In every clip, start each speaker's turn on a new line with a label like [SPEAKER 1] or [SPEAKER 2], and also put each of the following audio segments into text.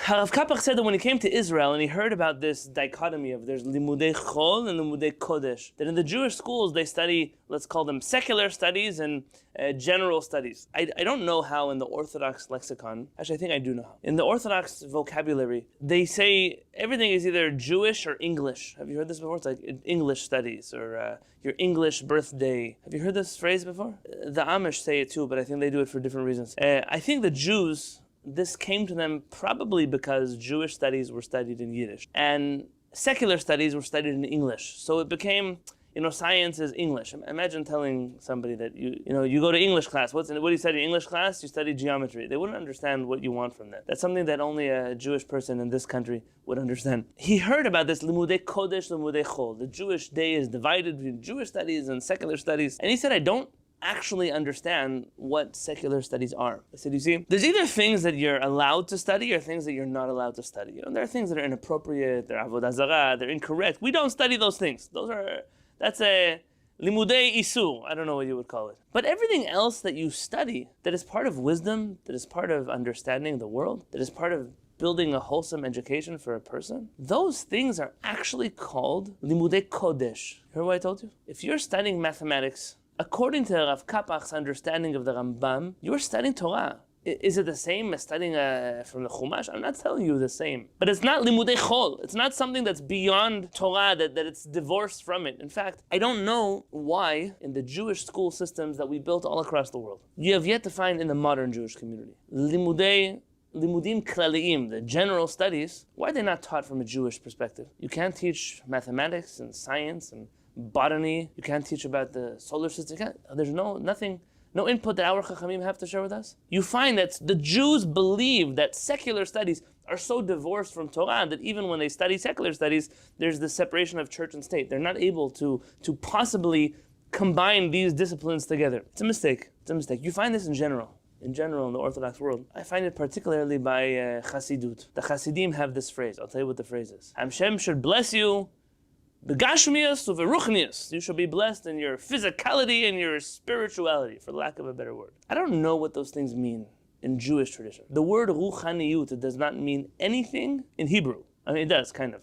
[SPEAKER 1] Rav Kapach said that when he came to Israel and he heard about this dichotomy of there's limudei chol and limudei kodesh, that in the Jewish schools they study, let's call them secular studies and general studies. I don't know how in the Orthodox lexicon, actually I think I do know how. In the Orthodox vocabulary, they say everything is either Jewish or English. Have you heard this before? It's like English studies or your English birthday. Have you heard this phrase before? The Amish say it too, but I think they do it for different reasons. I think the Jews, this came to them probably because Jewish studies were studied in Yiddish and secular studies were studied in English. So it became, science is English. Imagine telling somebody that you go to English class. What do you study in English class? You study geometry. They wouldn't understand what you want from that. That's something that only a Jewish person in this country would understand. He heard about this limudei kodesh, limudei chol. The Jewish day is divided between Jewish studies and secular studies. And he said, I don't actually understand what secular studies are. I said, you see, there's either things that you're allowed to study or things that you're not allowed to study. There are things that are inappropriate, they're avodah zarah, they're incorrect. We don't study those things. That's a limudei isur. I don't know what you would call it. But everything else that you study, that is part of wisdom, that is part of understanding the world, that is part of building a wholesome education for a person, those things are actually called limudei kodesh. Hear what I told you? If you're studying mathematics, according to Rav Kapach's understanding of the Rambam, you're studying Torah. Is it the same as studying from the Chumash? I'm not telling you the same. But it's not limudei chol. It's not something that's beyond Torah, that it's divorced from it. In fact, I don't know why in the Jewish school systems that we built all across the world, you have yet to find in the modern Jewish community, limudim klaliim, the general studies, why are they not taught from a Jewish perspective? You can't teach mathematics and science and botany. You can't teach about the solar system. There's no input that our Chachamim have to share with us. You find that the Jews believe that secular studies are so divorced from Torah that even when they study secular studies, there's the separation of church and state. They're not able to possibly combine these disciplines together. It's a mistake. You find this in general in the Orthodox world. I find it particularly by Chassidut. The Chassidim have this phrase. I'll tell you what the phrase is. Hashem should bless you Begashmias of Ruchnias. You shall be blessed in your physicality and your spirituality, for lack of a better word. I don't know what those things mean in Jewish tradition. The word ruchaniyut does not mean anything in Hebrew. I mean, it does, kind of.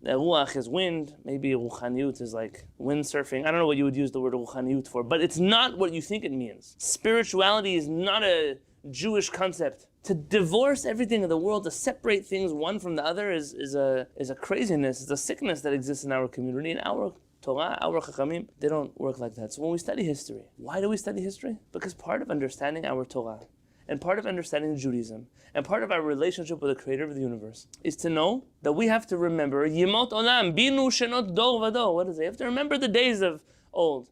[SPEAKER 1] Ruach is wind. Maybe ruchaniyut is like windsurfing. I don't know what you would use the word ruchaniyut for, but it's not what you think it means. Spirituality is not a Jewish concept. To divorce everything in the world, to separate things one from the other is a craziness, it's a sickness that exists in our community, in our Torah, our Chachamim. They don't work like that. So when we study history, why do we study history? Because part of understanding our Torah, and part of understanding Judaism, and part of our relationship with the Creator of the universe, is to know that we have to remember Yemot Olam, Binu Shenot Dor Vado. What is it? You have to remember the days of old.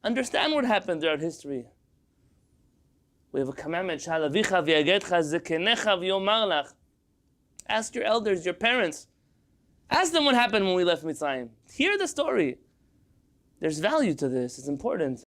[SPEAKER 1] Understand what happened throughout history. We have a commandment, Shalavicha v'yagetcha zekenecha v'yomar lach. Ask your elders, your parents. Ask them what happened when we left Mitzrayim. Hear the story. There's value to this. It's important.